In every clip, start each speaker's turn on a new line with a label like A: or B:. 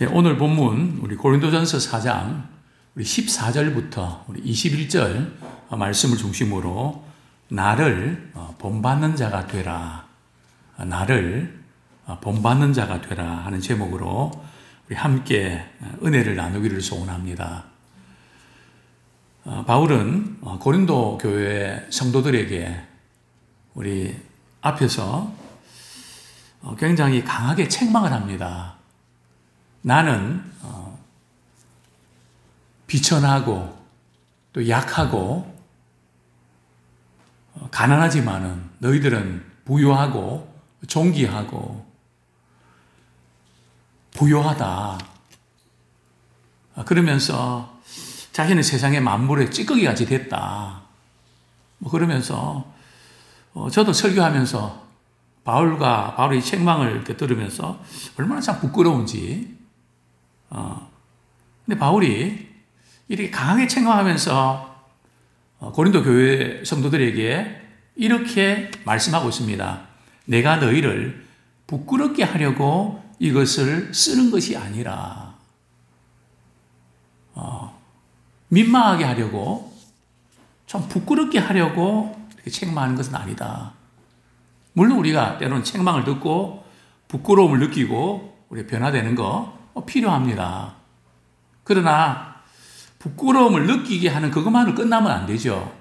A: 예, 오늘 본문 우리 고린도전서 4장 우리 14절부터 우리 21절 말씀을 중심으로 나를 본받는 자가 되라. 나를 본받는 자가 되라 하는 제목으로 우리 함께 은혜를 나누기를 소원합니다. 바울은 고린도 교회 성도들에게 우리 앞에서 굉장히 강하게 책망을 합니다. 나는 비천하고 또 약하고 가난하지만은 너희들은 부유하고 존귀하고 부요하다. 그러면서 자기는 세상의 만물의 찌꺼기같이 됐다. 그러면서 저도 설교하면서 바울이 책망을 이렇게 들으면서 얼마나 참 부끄러운지. 근데 바울이 이렇게 강하게 책망하면서 고린도 교회 성도들에게 이렇게 말씀하고 있습니다. 내가 너희를 부끄럽게 하려고 이것을 쓰는 것이 아니라 민망하게 하려고 좀 부끄럽게 하려고 이렇게 책망하는 것은 아니다. 물론 우리가 때로는 책망을 듣고 부끄러움을 느끼고 우리가 변화되는 거 필요합니다. 그러나 부끄러움을 느끼게 하는 그것만으로 끝나면 안 되죠.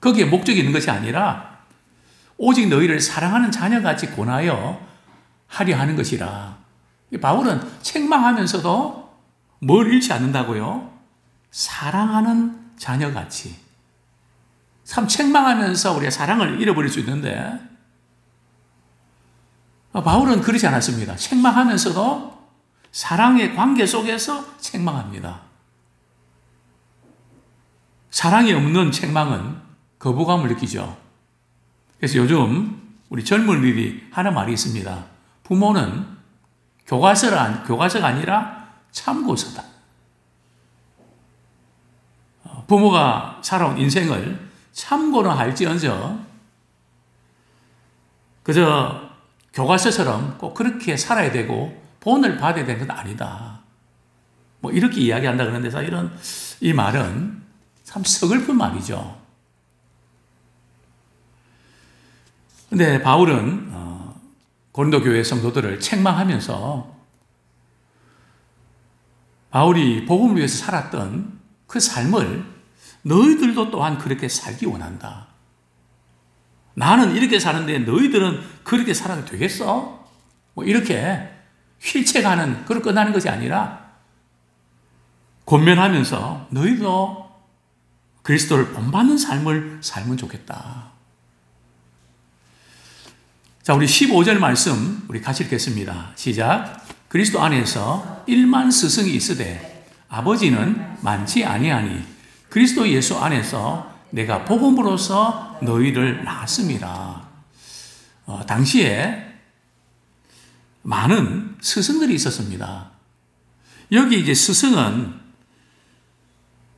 A: 거기에 목적이 있는 것이 아니라 오직 너희를 사랑하는 자녀같이 권하여 하려 하는 것이라. 바울은 책망하면서도 뭘 잃지 않는다고요? 사랑하는 자녀같이. 참 책망하면서 우리가 사랑을 잃어버릴 수 있는데 바울은 그렇지 않았습니다. 책망하면서도 사랑의 관계 속에서 책망합니다. 사랑이 없는 책망은 거부감을 느끼죠. 그래서 요즘 우리 젊은이들이 하는 말이 있습니다. 부모는 교과서가 아니라 참고서다. 부모가 살아온 인생을 참고는 할지언정 그저 교과서처럼 꼭 그렇게 살아야 되고 본을 받아야 되는 건 아니다. 이렇게 이야기한다 그러는데 사실은 이 말은 참 서글픈 말이죠. 근데 바울은 고린도 교회 성도들을 책망하면서 바울이 복음을 위해서 살았던 그 삶을 너희들도 또한 그렇게 살기 원한다. 나는 이렇게 사는데 너희들은 그렇게 살아도 되겠어? 이렇게 휠체가는 그걸 끝나는 것이 아니라 권면하면서 너희도 그리스도를 본받는 삶을 살면 좋겠다. 자, 우리 15절 말씀 우리 같이 읽겠습니다. 시작. 그리스도 안에서 1만 스승이 있으되 아버지는 많지 아니하니 그리스도 예수 안에서 내가 복음으로서 너희를 낳았습니다. 당시에 많은 스승들이 있었습니다. 여기 이제 스승은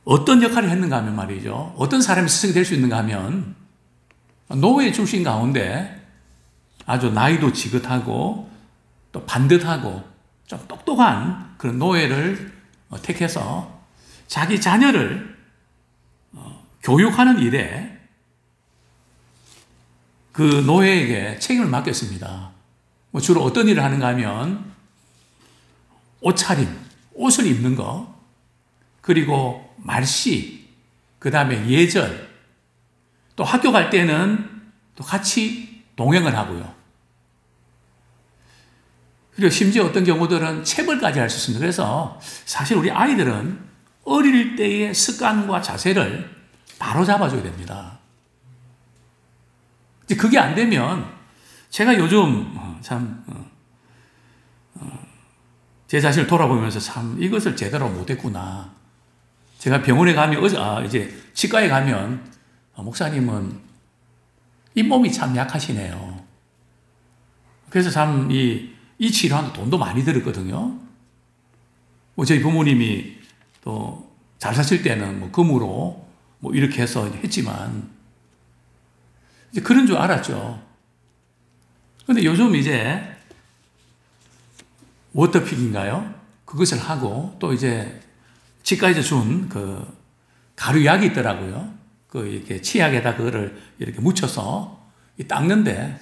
A: 어떤 역할을 했는가 하면 말이죠. 어떤 사람이 스승이 될 수 있는가 하면 노예 출신 가운데 아주 나이도 지긋하고 또 반듯하고 좀 똑똑한 그런 노예를 택해서 자기 자녀를 교육하는 일에 그 노예에게 책임을 맡겼습니다. 주로 어떤 일을 하는가 하면 옷차림, 옷을 입는 거, 그리고 말씨, 그 다음에 예절, 또 학교 갈 때는 또 같이 동행을 하고요. 그리고 심지어 어떤 경우들은 체벌까지 할 수 있습니다. 그래서 사실 우리 아이들은 어릴 때의 습관과 자세를 바로 잡아줘야 됩니다. 그게 안 되면 제가 요즘 제 자신을 돌아보면서 참 이것을 제대로 못했구나. 제가 병원에 가면 이제 치과에 가면 목사님은 잇몸이 참 약하시네요. 그래서 참 이 치료하는데 돈도 많이 들었거든요. 저희 부모님이 또 잘 사실 때는 금으로 이렇게 해서 했지만 이제 그런 줄 알았죠. 근데 요즘 이제 워터픽인가요? 그것을 하고 또 이제 치과에서 준 그 가루약이 있더라고요. 그 이렇게 치약에다 그거를 이렇게 묻혀서 닦는데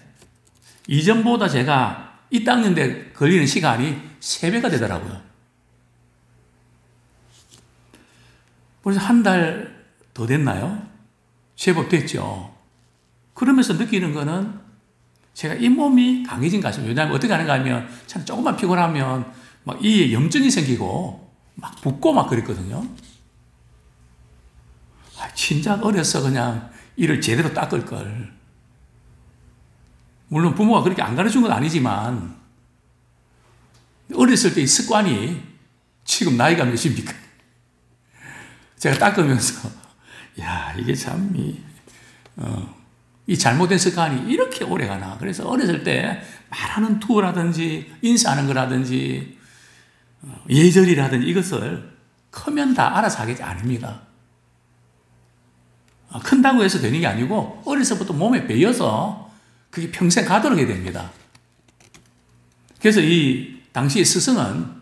A: 이전보다 제가 이 닦는데 걸리는 시간이 3배가 되더라고요. 벌써 한 달 더 됐나요? 제법 됐죠. 그러면서 느끼는 거는 제가 잇몸이 강해진 것 같습니다. 왜냐하면 어떻게 하는가 하면 참 조금만 피곤하면 막 이에 염증이 생기고 막 붓고 막 그랬거든요. 진작 어려서 그냥 이를 제대로 닦을 걸. 물론 부모가 그렇게 안 가르친 건 아니지만 어렸을 때 이 습관이 지금 나이가 몇입니까? 제가 닦으면서 야 이게 참 이 잘못된 습관이 이렇게 오래 가나. 그래서 어렸을 때 말하는 투어라든지 인사하는 거라든지 예절이라든지 이것을 크면 다 알아서 하겠지 아닙니다. 큰다고 해서 되는 게 아니고 어려서부터 몸에 배어서 그게 평생 가도록 해야 됩니다. 그래서 이 당시의 스승은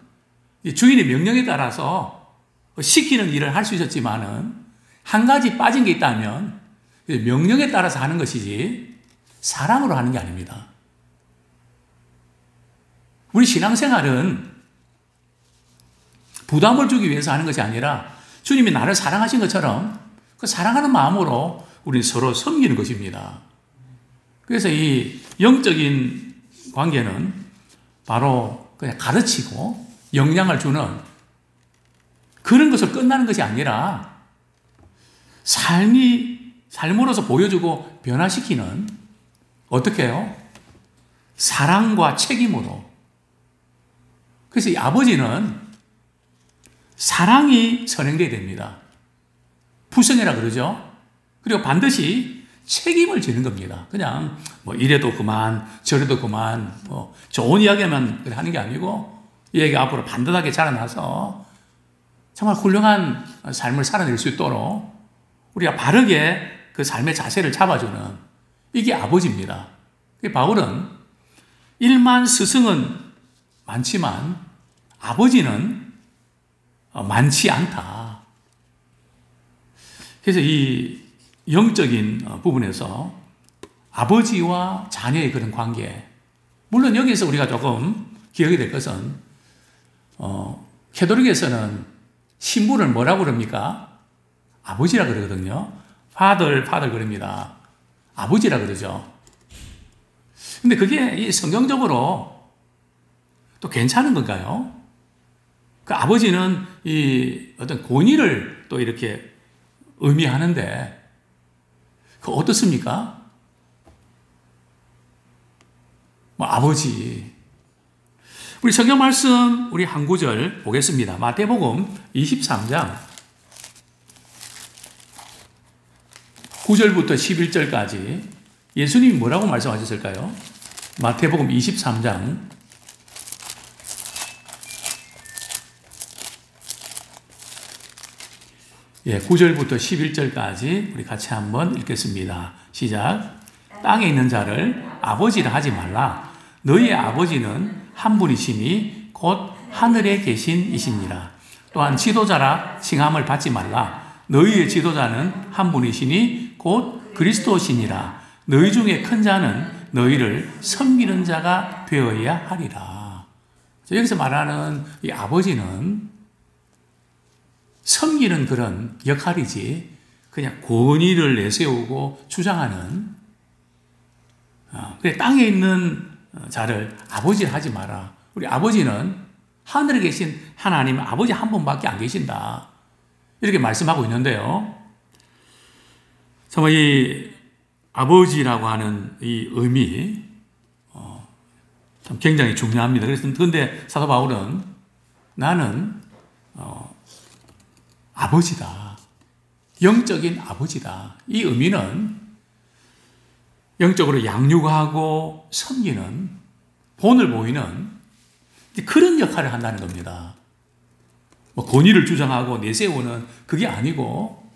A: 주인의 명령에 따라서 시키는 일을 할 수 있었지만은 한 가지 빠진 게 있다면 명령에 따라서 하는 것이지 사랑으로 하는 게 아닙니다. 우리 신앙생활은 부담을 주기 위해서 하는 것이 아니라 주님이 나를 사랑하신 것처럼 그 사랑하는 마음으로 우리는 서로 섬기는 것입니다. 그래서 이 영적인 관계는 바로 그냥 가르치고 영향을 주는 그런 것을 끝나는 것이 아니라 삶으로서 보여주고 변화시키는 어떻게 해요? 사랑과 책임으로. 그래서 이 아버지는 사랑이 선행돼야 됩니다. 부성애라 그러죠. 그리고 반드시 책임을 지는 겁니다. 그냥 뭐 이래도 그만 저래도 그만 뭐 좋은 이야기만 하는 게 아니고 이 얘기 앞으로 반듯하게 자라나서 정말 훌륭한 삶을 살아낼 수 있도록 우리가 바르게 그 삶의 자세를 잡아주는 이게 아버지입니다. 바울은 일만 스승은 많지만 아버지는 많지 않다. 그래서 이 영적인 부분에서 아버지와 자녀의 그런 관계, 물론 여기에서 우리가 조금 기억이 될 것은 캐톨릭에서는 신부를 뭐라고 그럽니까? 아버지라 그러거든요. father 그럽니다. 아버지라 그러죠. 근데 그게 성경적으로 또 괜찮은 건가요? 그 아버지는 이 어떤 권위를 또 이렇게 의미하는데 그 어떻습니까? 뭐 아버지. 우리 성경 말씀 우리 한 구절 보겠습니다. 마태복음 23장 9절부터 11절까지 예수님이 뭐라고 말씀하셨을까요? 마태복음 23장 9절부터 11절까지 우리 같이 한번 읽겠습니다. 시작. 땅에 있는 자를 아버지라 하지 말라. 너희의 아버지는 한 분이시니 곧 하늘에 계신 이시니라. 또한 지도자라 칭함을 받지 말라. 너희의 지도자는 한 분이시니 곧 그리스도시니라. 너희 중에 큰 자는 너희를 섬기는 자가 되어야 하리라. 여기서 말하는 이 아버지는 섬기는 그런 역할이지 그냥 권위를 내세우고 주장하는 그래 땅에 있는 자를 아버지를 하지 마라. 우리 아버지는 하늘에 계신 하나님 아버지 한 분밖에 안 계신다. 이렇게 말씀하고 있는데요. 정말 이 아버지라고 하는 이 의미 참 굉장히 중요합니다. 그런데 사도 바울은 나는 아버지다. 영적인 아버지다. 이 의미는 영적으로 양육하고 섬기는 본을 보이는 그런 역할을 한다는 겁니다. 뭐 권위를 주장하고 내세우는 그게 아니고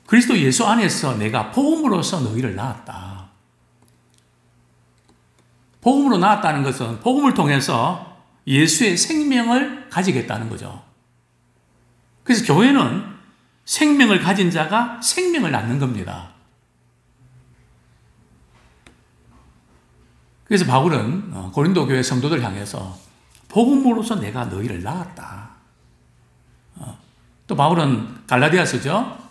A: 그리스도 예수 안에서 내가 복음으로서 너희를 낳았다. 복음으로 나왔다는 것은 복음을 통해서 예수의 생명을 가지겠다는 거죠. 그래서 교회는 생명을 가진 자가 생명을 낳는 겁니다. 그래서 바울은 고린도 교회 성도들 향해서 복음으로서 내가 너희를 낳았다. 또 바울은 갈라디아서죠.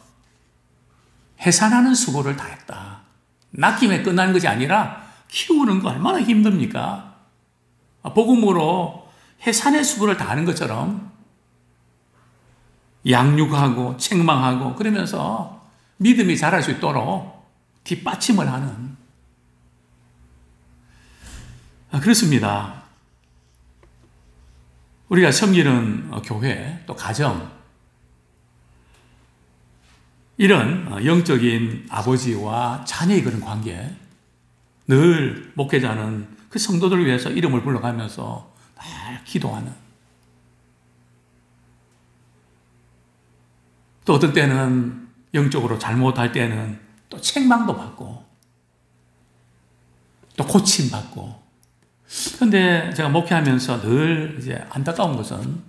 A: 해산하는 수고를 다했다. 낳김에 끝나는 것이 아니라 키우는 거 얼마나 힘듭니까? 복음으로 해산의 수고를 다하는 것처럼 양육하고 책망하고 그러면서 믿음이 자랄 수 있도록 뒷받침을 하는 그렇습니다. 우리가 섬기는 교회 또 가정 이런 영적인 아버지와 자녀의 그런 관계 늘 목회자는 그 성도들을 위해서 이름을 불러가면서 늘 기도하는 또 어떤 때는 영적으로 잘못할 때는 또 책망도 받고 또 고침받고 그런데 제가 목회하면서 늘 이제 안타까운 것은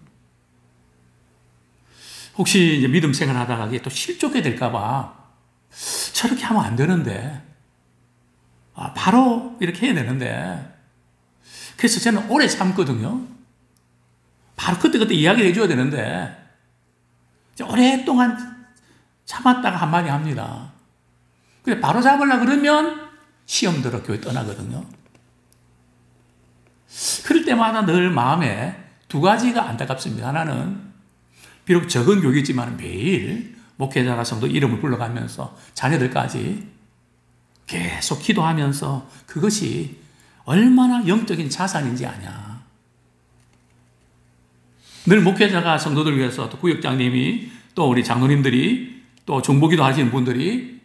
A: 혹시 이제 믿음 생활 하다가 이게 또 실족해 될까봐 저렇게 하면 안 되는데 바로 이렇게 해야 되는데 그래서 저는 오래 참거든요. 바로 그때그때 이야기를 해줘야 되는데 오랫동안 참았다가 한마디 합니다. 근데 바로 잡으려고 그러면 시험 들어 교회 떠나거든요. 그럴 때마다 늘 마음에 두 가지가 안타깝습니다. 하나는 비록 적은 교육이지만 매일 목회자가 성도 이름을 불러가면서 자녀들까지 계속 기도하면서 그것이 얼마나 영적인 자산인지 아냐. 늘 목회자가 성도들 위해서 또 구역장님이 또 우리 장로님들이 또 중보기도 하시는 분들이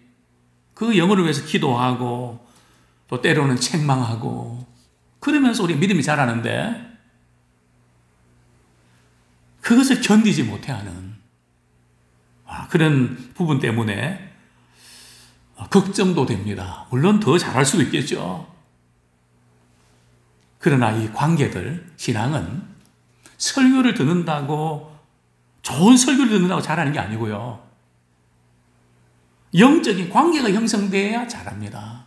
A: 그 영혼을 위해서 기도하고 또 때로는 책망하고 그러면서 우리 믿음이 자라는데 그것을 견디지 못해하는 그런 부분 때문에 걱정도 됩니다. 물론 더 잘할 수도 있겠죠. 그러나 이 관계들, 신앙은 설교를 듣는다고 좋은 설교를 듣는다고 잘하는 게 아니고요. 영적인 관계가 형성돼야 잘합니다.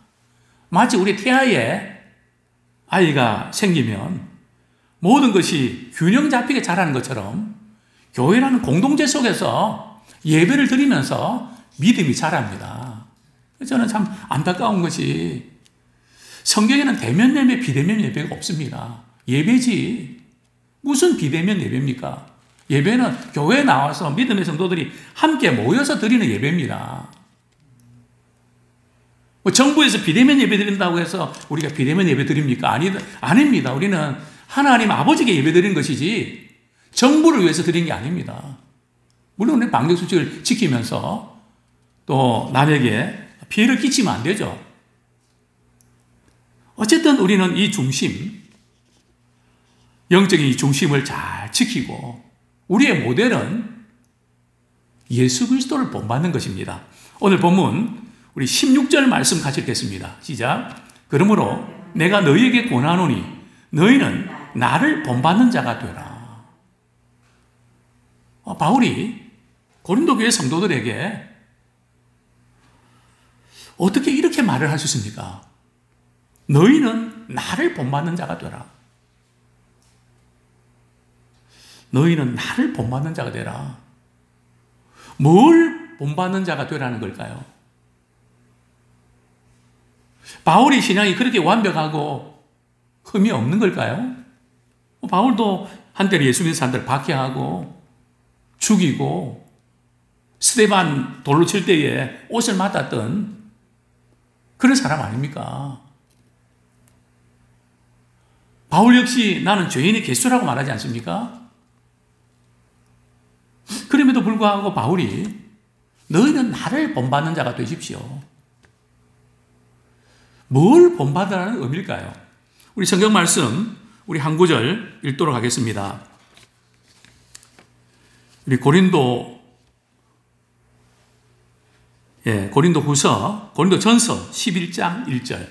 A: 마치 우리 태아에 아이가 생기면 모든 것이 균형 잡히게 자라는 것처럼 교회라는 공동체 속에서 예배를 드리면서 믿음이 자랍니다. 저는 참 안타까운 것이 성경에는 대면 예배, 비대면 예배가 없습니다. 예배지. 무슨 비대면 예배입니까? 예배는 교회에 나와서 믿음의 성도들이 함께 모여서 드리는 예배입니다. 정부에서 비대면 예배 드린다고 해서 우리가 비대면 예배 드립니까? 아닙니다. 우리는 하나님 아버지께 예배 드리는 것이지 정부를 위해서 드린 게 아닙니다. 물론 우리 방역수칙을 지키면서 또 남에게 피해를 끼치면 안 되죠. 어쨌든 우리는 이 중심, 영적인 이 중심을 잘 지키고 우리의 모델은 예수 그리스도를 본받는 것입니다. 오늘 본문 우리 16절 말씀 같이 읽겠습니다. 시작. 그러므로 내가 너희에게 권하노니 너희는 나를 본받는 자가 되라. 바울이 고린도 교회 성도들에게 어떻게 이렇게 말을 할 수 있습니까? 너희는 나를 본받는 자가 되라. 너희는 나를 본받는 자가 되라. 뭘 본받는 자가 되라는 걸까요? 바울의 신앙이 그렇게 완벽하고 흠이 없는 걸까요? 바울도 한때는 예수 믿는 사람들을 박해하고 죽이고 스데반 돌로 칠 때에 옷을 맞았던 그런 사람 아닙니까? 바울 역시 나는 죄인의 개수라고 말하지 않습니까? 그럼에도 불구하고 바울이 너희는 나를 본받는 자가 되십시오. 뭘 본받으라는 의미일까요? 우리 성경 말씀 우리 한 구절 읽도록 하겠습니다. 우리 고린도전서 11장 1절.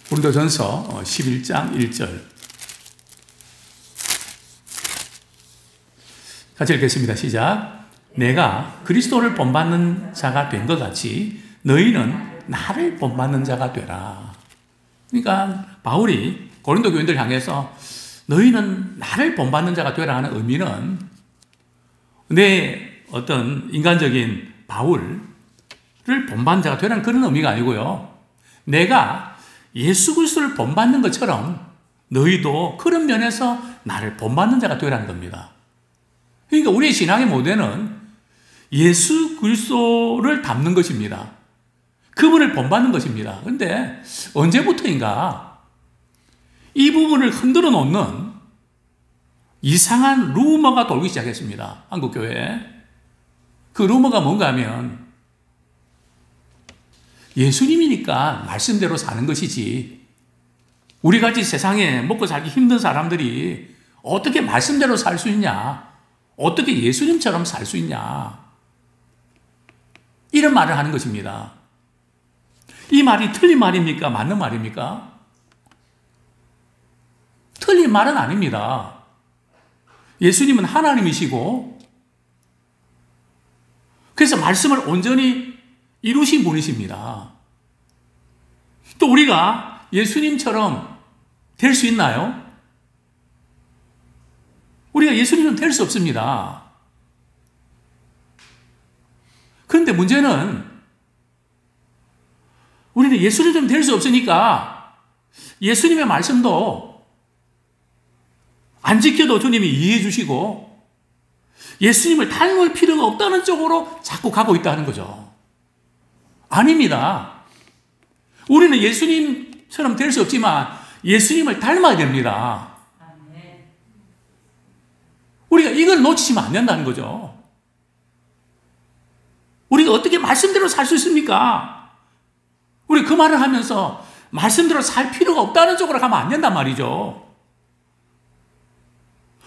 A: 고린도전서 11장 1절 같이 읽겠습니다. 시작. 내가 그리스도를 본받는 자가 된 것 같이 너희는 나를 본받는 자가 되라. 그러니까 바울이 고린도 교인들 향해서 너희는 나를 본받는 자가 되라 하는 의미는 내 어떤 인간적인 바울을 본받는 자가 되라는 그런 의미가 아니고요. 내가 예수 그리스도를 본받는 것처럼 너희도 그런 면에서 나를 본받는 자가 되라는 겁니다. 그러니까 우리의 신앙의 모델은 예수 그리스도를 닮는 것입니다. 그분을 본받는 것입니다. 그런데 언제부터인가 이 부분을 흔들어 놓는 이상한 루머가 돌기 시작했습니다. 한국교회에. 그 루머가 뭔가 하면 예수님이니까 말씀대로 사는 것이지 우리같이 세상에 먹고 살기 힘든 사람들이 어떻게 말씀대로 살 수 있냐? 어떻게 예수님처럼 살 수 있냐? 이런 말을 하는 것입니다. 이 말이 틀린 말입니까? 맞는 말입니까? 틀린 말은 아닙니다. 예수님은 하나님이시고 그래서 말씀을 온전히 이루신 분이십니다. 또 우리가 예수님처럼 될 수 있나요? 우리가 예수님처럼 될 수 없습니다. 그런데 문제는 우리는 예수님처럼 될 수 없으니까 예수님의 말씀도 안 지켜도 주님이 이해해 주시고 예수님을 닮을 필요가 없다는 쪽으로 자꾸 가고 있다는 거죠. 아닙니다. 우리는 예수님처럼 될 수 없지만 예수님을 닮아야 됩니다. 우리가 이걸 놓치면 안 된다는 거죠. 우리가 어떻게 말씀대로 살 수 있습니까? 우리 그 말을 하면서 말씀대로 살 필요가 없다는 쪽으로 가면 안 된단 말이죠.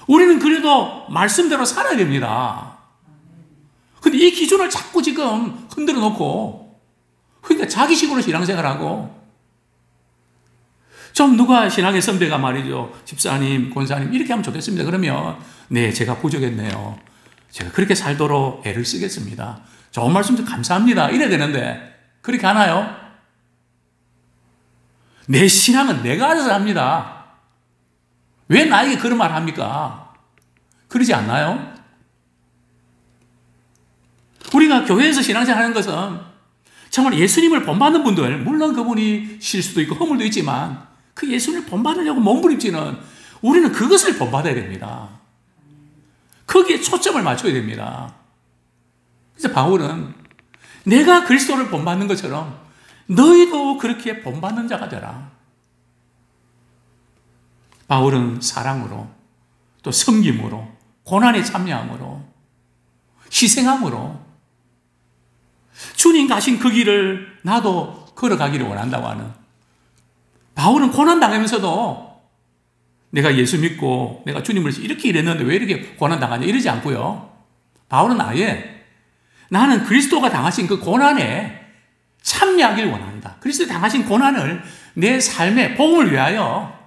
A: 우리는 그래도 말씀대로 살아야 됩니다. 근데 이 기준을 자꾸 지금 흔들어 놓고, 그러니까 자기식으로 신앙생활하고, 좀 누가 신앙의 선배가 말이죠. 집사님, 권사님, 이렇게 하면 좋겠습니다. 그러면, 네, 제가 부족했네요. 제가 그렇게 살도록 애를 쓰겠습니다. 좋은 말씀 좀 감사합니다. 이래야 되는데, 그렇게 하나요? 내 신앙은 내가 알아서 합니다. 왜 나에게 그런 말을 합니까? 그러지 않나요? 우리가 교회에서 신앙생활 하는 것은 정말 예수님을 본받는 분들, 물론 그분이 실수도 있고 허물도 있지만 그 예수님을 본받으려고 몸부림치는 우리는 그것을 본받아야 됩니다. 거기에 초점을 맞춰야 됩니다. 그래서 바울은 내가 그리스도를 본받는 것처럼 너희도 그렇게 본받는 자가 되라. 바울은 사랑으로 또 섬김으로 고난에 참여함으로 희생함으로 주님 가신 그 길을 나도 걸어가기를 원한다고 하는, 바울은 고난당하면서도 내가 예수 믿고 내가 주님을 이렇게 일했는데 왜 이렇게 고난당하냐 이러지 않고요. 바울은 아예 나는 그리스도가 당하신 그 고난에 참여하길 원한다. 그리스도 당하신 고난을 내 삶의 복음을 위하여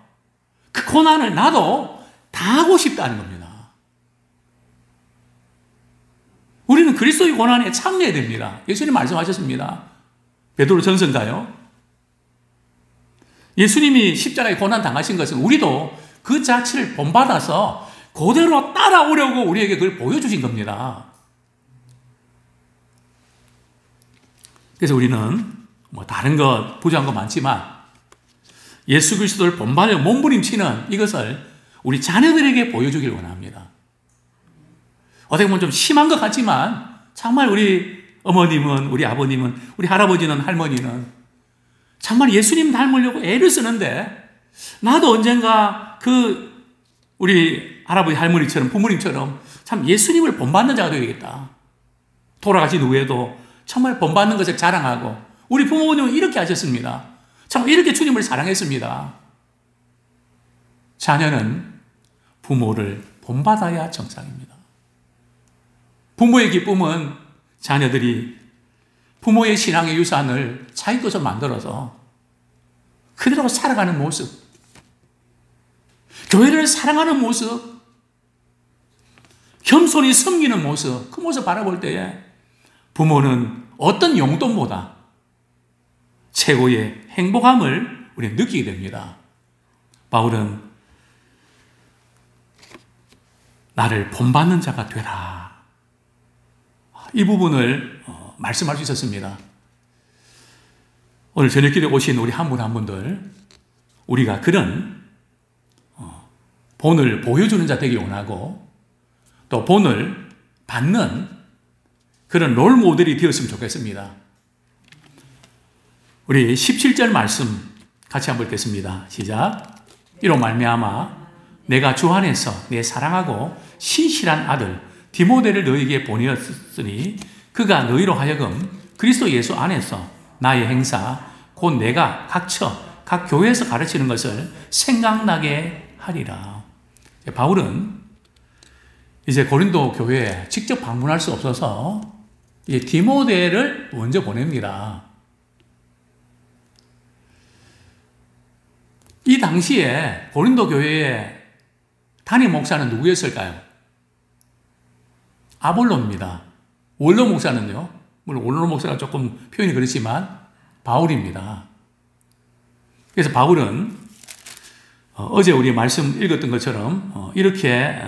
A: 그 고난을 나도 당하고 싶다는 겁니다. 우리는 그리스도의 고난에 참여해야 됩니다. 예수님 말씀하셨습니다. 베드로 전서인가요? 예수님이 십자가에 고난 당하신 것은 우리도 그 자체를 본받아서 그대로 따라오려고 우리에게 그걸 보여주신 겁니다. 그래서 우리는 뭐 다른 것 부족한 거 많지만 예수 그리스도를 본받으려 몸부림치는 이것을 우리 자녀들에게 보여주길 원합니다. 어떻게 보면 좀 심한 것 같지만 정말 우리 어머님은, 우리 아버님은, 우리 할아버지는, 할머니는 정말 예수님 닮으려고 애를 쓰는데 나도 언젠가 그 우리 할아버지 할머니처럼 부모님처럼 참 예수님을 본받는 자가 되어야겠다. 돌아가신 후에도 정말 본받는 것을 자랑하고, 우리 부모님은 이렇게 하셨습니다. 참 이렇게 주님을 사랑했습니다. 자녀는 부모를 본받아야 정상입니다. 부모의 기쁨은 자녀들이 부모의 신앙의 유산을 자기 것으로 만들어서 그대로 살아가는 모습, 교회를 사랑하는 모습, 겸손히 섬기는 모습, 그 모습 바라볼 때에 부모는 어떤 용돈보다 최고의 행복함을 우리는 느끼게 됩니다. 바울은 나를 본받는 자가 되라. 이 부분을 말씀할 수 있었습니다. 오늘 저녁길에 오신 우리 한 분 한 분들, 우리가 그런 본을 보여주는 자 되기 원하고 또 본을 받는 그런 롤 모델이 되었으면 좋겠습니다. 우리 17절 말씀 같이 한번 읽겠습니다. 시작. 이로 말미암아 내가 주 안에서 내 사랑하고 신실한 아들 디모데를 너희에게 보내었으니 그가 너희로 하여금 그리스도 예수 안에서 나의 행사 곧 내가 각 교회에서 가르치는 것을 생각나게 하리라. 바울은 이제 고린도 교회에 직접 방문할 수 없어서 디모데를 먼저 보냅니다. 이 당시에 고린도 교회의 단임 목사는 누구였을까요? 아볼로입니다. 원로 목사는요, 물론 원로 목사가 조금 표현이 그렇지만 바울입니다. 그래서 바울은 어제 우리 말씀 읽었던 것처럼 이렇게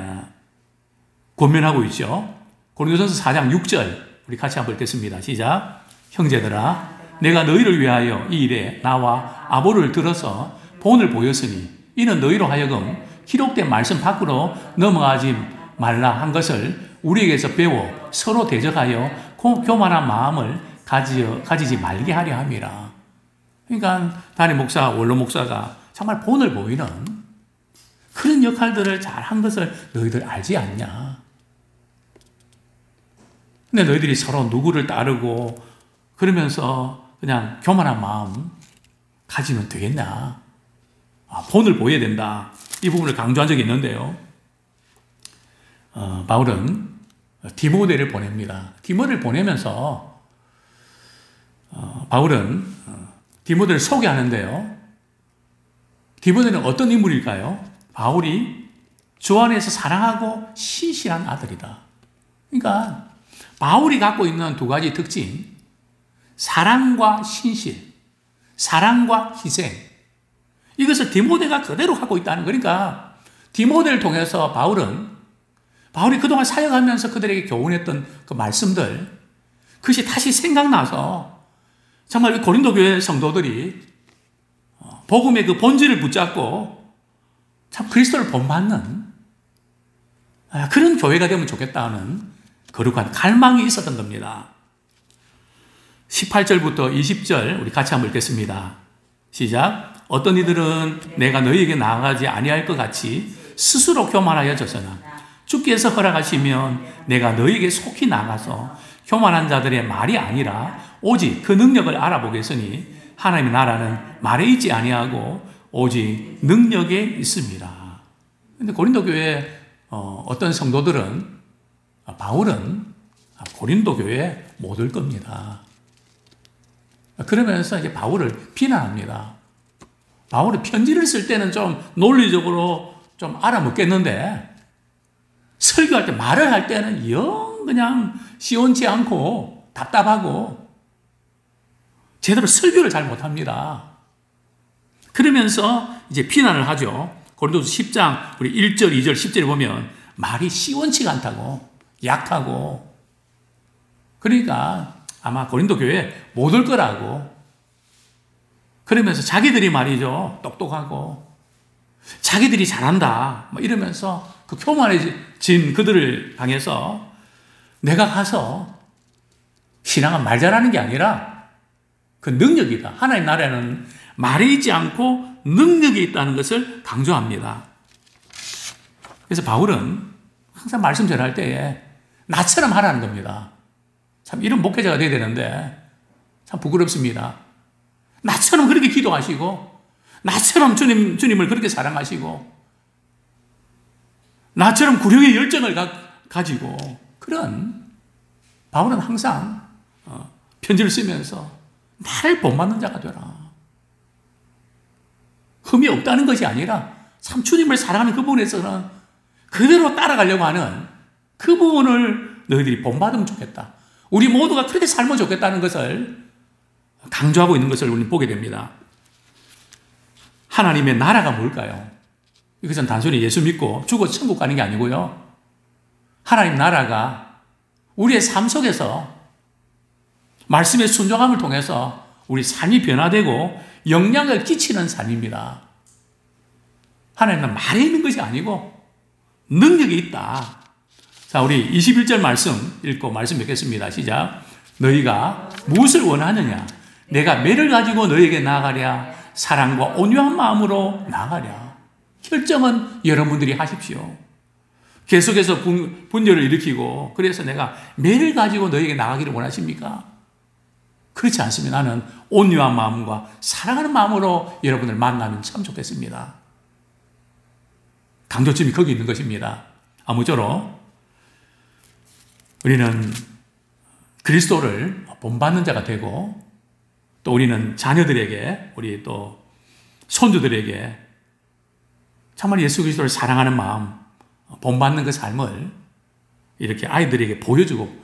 A: 권면하고 있죠. 고린도전서 4장 6절 우리 같이 한번 읽겠습니다. 시작. 형제들아 내가 너희를 위하여 이 일에 나와 아볼로를 들어서 본을 보였으니 이는 너희로 하여금 기록된 말씀 밖으로 넘어가지 말라 한 것을 우리에게서 배워 서로 대적하여 교만한 마음을 가지지 말게 하려 함이라. 그러니까 단임 목사, 원로 목사가 정말 본을 보이는 그런 역할들을 잘 한 것을 너희들 알지 않냐. 근데 너희들이 서로 누구를 따르고 그러면서 그냥 교만한 마음 가지면 되겠냐. 본을 보여야 된다. 이 부분을 강조한 적이 있는데요. 바울은 디모데를 보냅니다. 디모데를 보내면서 바울은 디모데를 소개하는데요. 디모데는 어떤 인물일까요? 바울이 주 안에서 사랑하고 신실한 아들이다. 그러니까 바울이 갖고 있는 두 가지 특징, 사랑과 신실, 사랑과 희생, 이것을 디모데가 그대로 갖고 있다는 거니까 디모데를 통해서 바울이 그동안 사역하면서 그들에게 교훈했던 그 말씀들, 그것이 다시 생각나서 정말 고린도 교회 성도들이 복음의 그 본질을 붙잡고 참 그리스도를 본받는 그런 교회가 되면 좋겠다는 거룩한 갈망이 있었던 겁니다. 18절부터 20절 우리 같이 한번 읽겠습니다. 시작. 어떤 이들은 내가 너희에게 나아가지 아니할 것 같이 스스로 교만하여졌으나 주께서 허락하시면 내가 너희에게 속히 나가서 교만한 자들의 말이 아니라 오직 그 능력을 알아보겠으니 하나님의 나라는 말에 있지 아니하고 오직 능력에 있습니다. 그런데 고린도 교회 어떤 성도들은 바울은 고린도 교회에 못 올 겁니다. 그러면서 이제 바울을 비난합니다. 바울이 편지를 쓸 때는 좀 논리적으로 좀 알아먹겠는데 설교할 때 말을 할 때는 영 그냥 시원치 않고 답답하고 제대로 설교를 잘 못합니다. 그러면서 이제 비난을 하죠. 고린도서 10장 우리 1절, 2절, 10절에 보면 말이 시원치가 않다고, 약하고, 그러니까 아마 고린도 교회에 못 올 거라고. 그러면서 자기들이 말이죠, 똑똑하고 자기들이 잘한다 이러면서 그 교만해진 그들을 향해서 내가 가서 신앙은 말 잘하는 게 아니라 그 능력이다. 하나님 나라에는 말이 있지 않고 능력이 있다는 것을 강조합니다. 그래서 바울은 항상 말씀 전할 때에 나처럼 하라는 겁니다. 참 이런 목회자가 돼야 되는데 참 부끄럽습니다. 나처럼 그렇게 기도하시고 나처럼 주님을 그렇게 사랑하시고 나처럼 구령의 열정을 가지고 그런 바울은 항상 편지를 쓰면서 나를 본받는 자가 되라. 흠이 없다는 것이 아니라 참 주님을 사랑하는 그 부분에서는 그대로 따라가려고 하는 그 부분을 너희들이 본받으면 좋겠다. 우리 모두가 그렇게 살면 좋겠다는 것을 강조하고 있는 것을 우리는 보게 됩니다. 하나님의 나라가 뭘까요? 이것은 단순히 예수 믿고 죽어 천국 가는 게 아니고요. 하나님 나라가 우리의 삶 속에서 말씀의 순종함을 통해서 우리 삶이 변화되고 영향을 끼치는 삶입니다. 하나님은 말에 있는 것이 아니고 능력이 있다. 자, 우리 21절 말씀 읽고 말씀 맺겠습니다. 시작. 너희가 무엇을 원하느냐? 내가 매를 가지고 너희에게 나아가랴? 사랑과 온유한 마음으로 나아가랴? 결정은 여러분들이 하십시오. 계속해서 분열을 일으키고 그래서 내가 매를 가지고 너희에게 나아가기를 원하십니까? 그렇지 않습니다. 나는 온유한 마음과 사랑하는 마음으로 여러분을 만나면 참 좋겠습니다. 강조점이 거기 있는 것입니다. 아무쪼록 우리는 그리스도를 본받는 자가 되고 또 우리는 자녀들에게 우리 또 손주들에게 정말 예수 그리스도를 사랑하는 마음 본받는 그 삶을 이렇게 아이들에게 보여주고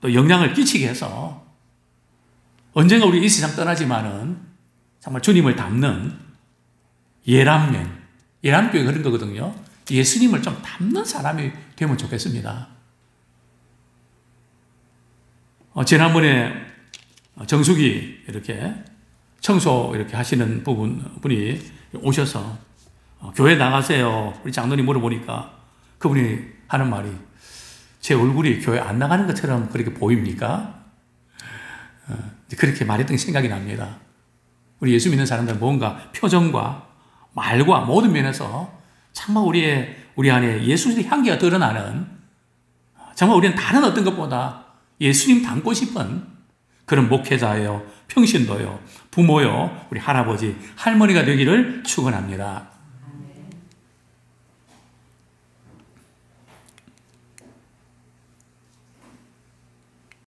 A: 또 영향을 끼치게 해서 언젠가 우리 이 세상 떠나지만은 정말 주님을 닮는 예람교회 그런 거거든요. 예수님을 좀 닮는 사람이 되면 좋겠습니다. 지난번에 정수기 이렇게 청소 이렇게 하시는 분이 오셔서 교회 나가세요. 우리 장로님 물어보니까 그분이 하는 말이 제 얼굴이 교회 안 나가는 것처럼 그렇게 보입니까? 그렇게 말했던 게 생각이 납니다. 우리 예수 믿는 사람들은 뭔가 표정과 말과 모든 면에서 정말 우리 안에 예수의 향기가 드러나는 정말 우리는 다른 어떤 것보다 예수님 닮고 싶은 그런 목회자예요. 평신도요. 부모요. 우리 할아버지, 할머니가 되기를 축원합니다.